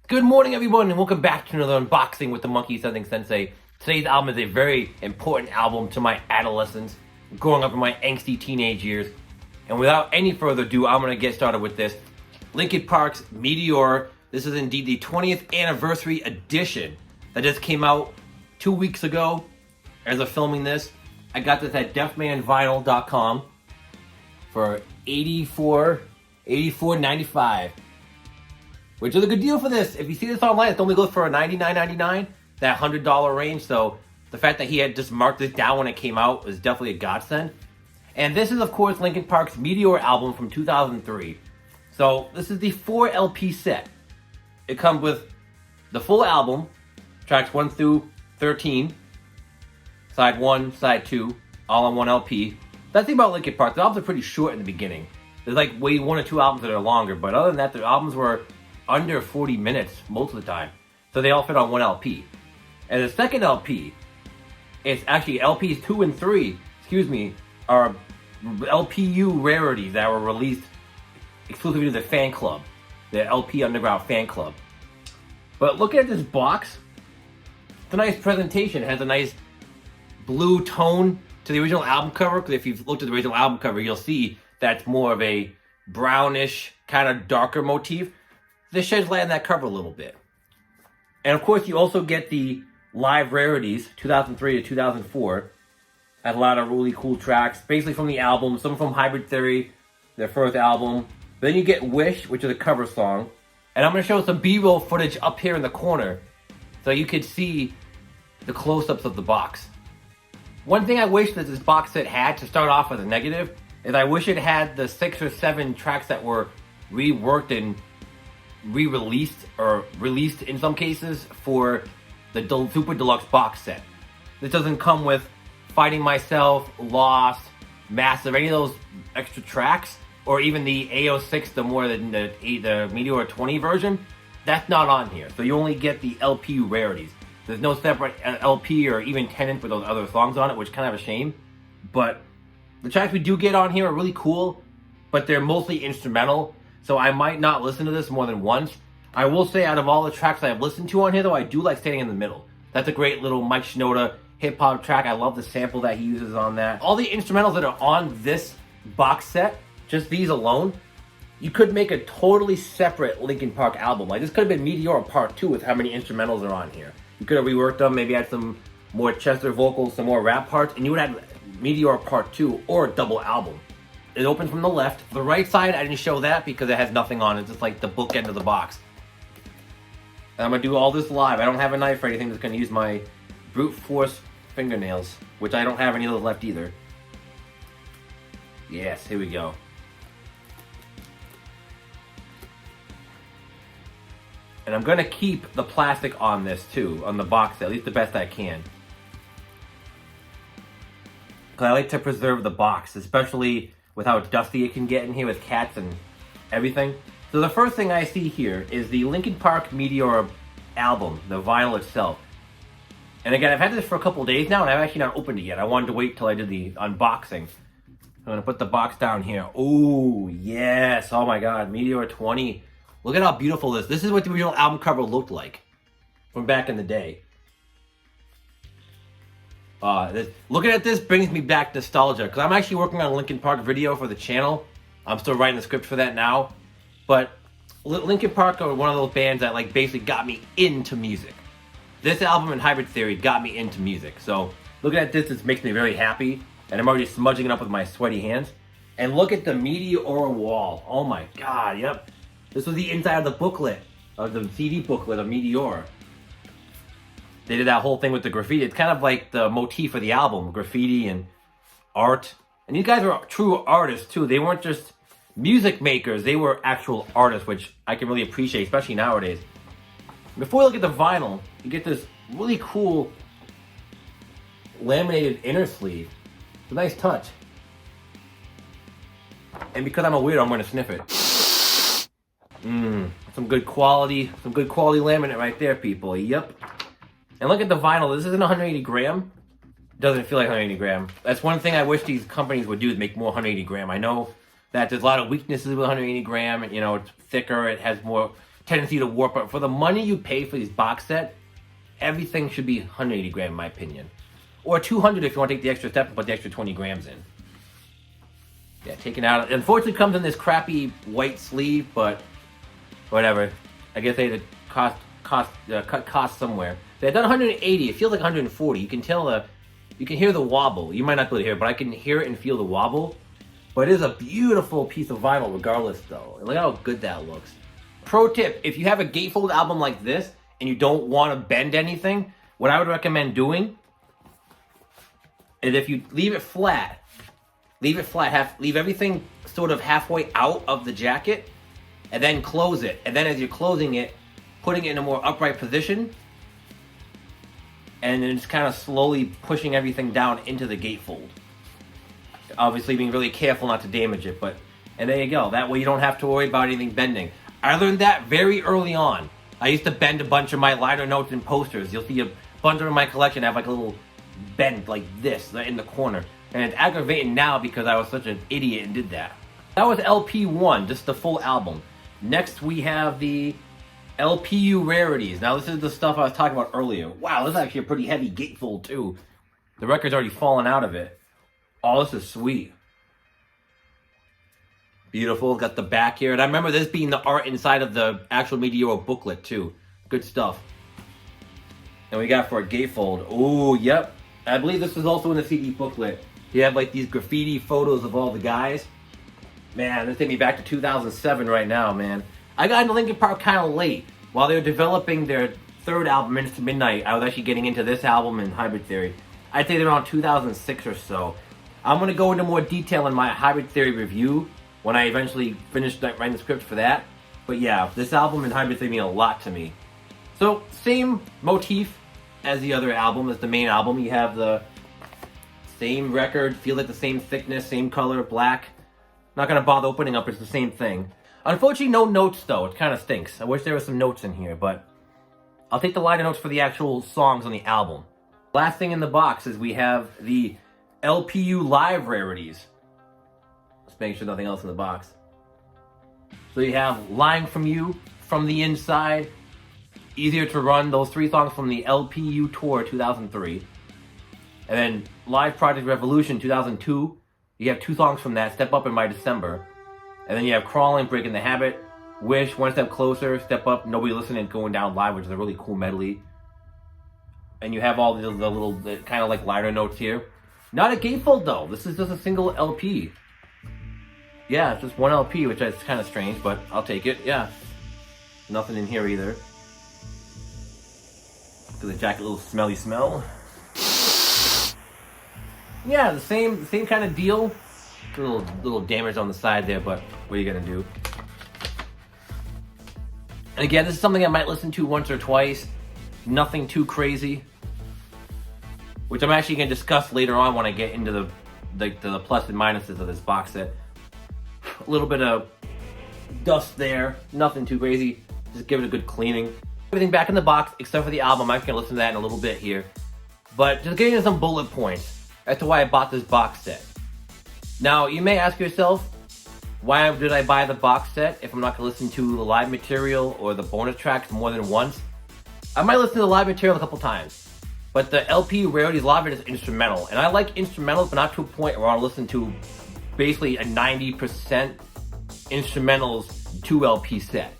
Good morning, everyone, and welcome back to another unboxing with the Monkey Something Sensei. Today's album is a very important album to my adolescence, growing up in my angsty teenage years. And without any further ado, I'm going to get started with this. Linkin Park's Meteora. This is indeed the 20th anniversary edition that just came out 2 weeks ago as of filming this. I got this at deafmanvinyl.com for $84.95. Which is a good deal for this. If you see this online, it only goes for $99.99, that $100 range. So the fact that he had just marked this down when it came out is definitely a godsend. And this is, of course, Linkin Park's Meteora album from 2003. So this is the 4 LP set. It comes with the full album, tracks 1 through 13, side 1, side 2, all on 1 LP. That's the thing about Linkin Park. The albums are pretty short in the beginning. There's like 1 or 2 albums that are longer, but other than that, the albums were under 40 minutes most of the time. So they all fit on 1 LP. And the second LP, it's actually LPs 2 and 3, are LPU rarities that were released exclusively to the fan club, the LP Underground fan club. But looking at this box, it's a nice presentation. It has a nice blue tone to the original album cover, because if you've looked at the original album cover, you'll see that's more of a brownish, kind of darker motif. This sheds light on that cover a little bit. And of course, you also get the live rarities, 2003 to 2004. Had a lot of really cool tracks, basically from the album, some from Hybrid Theory, their first album. But then you get Wish, which is a cover song. And I'm going to show some B-roll footage up here in the corner, so you could see the close-ups of the box. One thing I wish that this box set had, to start off with a negative, is I wish it had the 6 or 7 tracks that were reworked and re-released, or released in some cases, for the Super Deluxe box set. This doesn't come with Fighting Myself, Lost, Massive, any of those extra tracks, or even the AO6, the more than the Meteora 20 version. That's not on here, so you only get the LP rarities. There's no separate LP or even 10-inch with those other songs on it, which is kind of a shame. But the tracks we do get on here are really cool, but they're mostly instrumental. So I might not listen to this more than once. I will say, out of all the tracks I've listened to on here, though, I do like Standing in the Middle. That's a great little Mike Shinoda hip-hop track. I love the sample that he uses on that. All the instrumentals that are on this box set, just these alone, you could make a totally separate Linkin Park album. Like, this could have been Meteora Part 2 with how many instrumentals are on here. You could have reworked them, maybe add some more Chester vocals, some more rap parts, and you would have Meteora Part 2 or a double album. It opens from the left. The right side, I didn't show that because it has nothing on it. It's just like the bookend of the box. And I'm going to do all this live. I don't have a knife or anything that's going to use my brute force fingernails, which I don't have any of those left either. Yes, here we go. And I'm going to keep the plastic on this too, on the box, at least the best I can. Because I like to preserve the box, especially with how dusty it can get in here with cats and everything. So the first thing I see here is the Linkin Park Meteora album, the vinyl itself. And again, I've had this for a couple days now, and I've actually not opened it yet. I wanted to wait till I did the unboxing. I'm going to put the box down here. Oh, yes. Oh my god, Meteora 20. Look at how beautiful this is. This is what the original album cover looked like from back in the day. Looking at this brings me back nostalgia, because I'm actually working on a Linkin Park video for the channel. I'm still writing the script for that now. But Linkin Park are one of those bands that like basically got me into music. This album and Hybrid Theory got me into music. So looking at this, makes me very happy. And I'm already smudging it up with my sweaty hands. And look at the Meteora wall. Oh my god, yep. This was the inside of the booklet, of the CD booklet of Meteora. They did that whole thing with the graffiti. It's kind of like the motif of the album, graffiti and art. And these guys were true artists too. They weren't just music makers, they were actual artists, which I can really appreciate, especially nowadays. Before you look at the vinyl, you get this really cool laminated inner sleeve. It's a nice touch. And because I'm a weirdo, I'm going to sniff it. Some good quality laminate right there, people. Yep. And look at the vinyl. This isn't 180 gram. Doesn't feel like 180 gram. That's one thing I wish these companies would do, is make more 180 gram. I know that there's a lot of weaknesses with 180 gram. You know, it's thicker. It has more tendency to warp. But for the money you pay for these box set, everything should be 180 gram in my opinion. Or 200 if you want to take the extra step and put the extra 20 grams in. Yeah, taken out. Unfortunately, it comes in this crappy white sleeve, but whatever. I guess they had to cut costs somewhere. They had done 180. It feels like 140. You can tell you can hear the wobble. You might not be able to hear it, but I can hear it and feel the wobble. But it is a beautiful piece of vinyl regardless, though. Look how good that looks. Pro tip, if you have a gatefold album like this and you don't want to bend anything, what I would recommend doing is if you leave it flat, leave everything sort of halfway out of the jacket, and then close it. And then as you're closing it, putting it in a more upright position, and then just kind of slowly pushing everything down into the gatefold. Obviously being really careful not to damage it, and there you go. That way you don't have to worry about anything bending. I learned that very early on. I used to bend a bunch of my liner notes and posters. You'll see a bunch of in my collection have like a little bend like this in the corner. And it's aggravating now because I was such an idiot and did that. That was LP1, just the full album. Next we have the LPU rarities. Now this is the stuff I was talking about earlier. Wow, this is actually a pretty heavy gatefold too. The record's already fallen out of it. Oh, this is sweet. Beautiful, got the back here. And I remember this being the art inside of the actual Meteora booklet too. Good stuff. And we got for a gatefold. Oh, yep. I believe this was also in the CD booklet. You have like these graffiti photos of all the guys. Man, this takes me back to 2007 right now, man. I got into Linkin Park kind of late. While they were developing their third album, Minutes to Midnight, I was actually getting into this album and Hybrid Theory. I'd say they're around 2006 or so. I'm going to go into more detail in my Hybrid Theory review when I eventually finish writing the script for that. But yeah, this album and Hybrid Theory mean a lot to me. So, same motif as the other album, as the main album. You have the same record, feel like the same thickness, same color, black. Not going to bother opening up, it's the same thing. Unfortunately, no notes though, it kind of stinks. I wish there was some notes in here, but I'll take the liner notes for the actual songs on the album. Last thing in the box is we have the LPU live rarities. Let's make sure nothing else in the box. So you have Lying From You, From the Inside, Easier to Run, those 3 songs from the LPU Tour 2003. And then Live Project Revolution 2002, you have 2 songs from that, Step Up and My December. And then you have Crawling, Breaking the Habit, Wish, One Step Closer, Step Up, Nobody Listening, Going Down Live, which is a really cool medley. And you have all the little kind of like liner notes here. Not a gatefold though, this is just a single LP. Yeah, it's just one LP, which is kind of strange, but I'll take it, yeah. Nothing in here either. Look at the jacket, a little smelly smell. Yeah, the same kind of deal. A little damage on the side there, but what are you gonna do? And again, this is something I might listen to once or twice. Nothing too crazy. Which I'm actually gonna discuss later on when I get into the plus and minuses of this box set. A little bit of dust there, nothing too crazy. Just give it a good cleaning. Everything back in the box except for the album. I'm gonna listen to that in a little bit here. But just getting into some bullet points as to why I bought this box set. Now, you may ask yourself, why did I buy the box set if I'm not going to listen to the live material or the bonus tracks more than once? I might listen to the live material a couple times, but the LP Rarities live is instrumental, and I like instrumentals, but not to a point where I'll listen to basically a 90% instrumentals 2 LP set.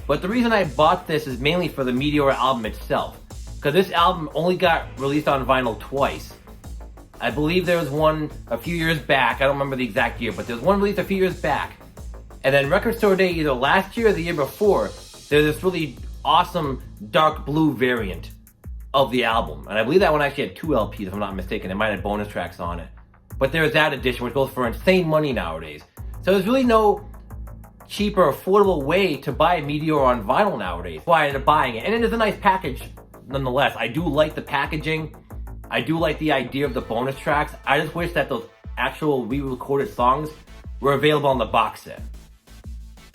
But the reason I bought this is mainly for the Meteora album itself, because this album only got released on vinyl twice. I believe there was one a few years back. I don't remember the exact year, but there was one released a few years back. And then Record Store Day, either last year or the year before, there's this really awesome dark blue variant of the album. And I believe that one actually had 2 LPs, if I'm not mistaken. It might have bonus tracks on it. But there's that edition, which goes for insane money nowadays. So there's really no cheap or affordable way to buy a Meteora on vinyl nowadays. That's why I ended up buying it. And it is a nice package, nonetheless. I do like the packaging. I do like the idea of the bonus tracks. I just wish that those actual re-recorded songs were available on the box set.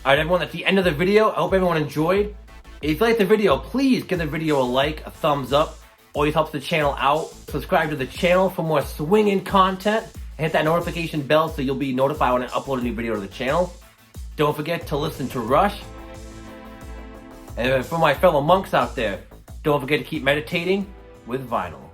Alright everyone, that's the end of the video. I hope everyone enjoyed. If you liked the video, please give the video a like, a thumbs up. Always helps the channel out. Subscribe to the channel for more swinging content. And hit that notification bell so you'll be notified when I upload a new video to the channel. Don't forget to listen to Rush. And for my fellow monks out there, don't forget to keep meditating with vinyl.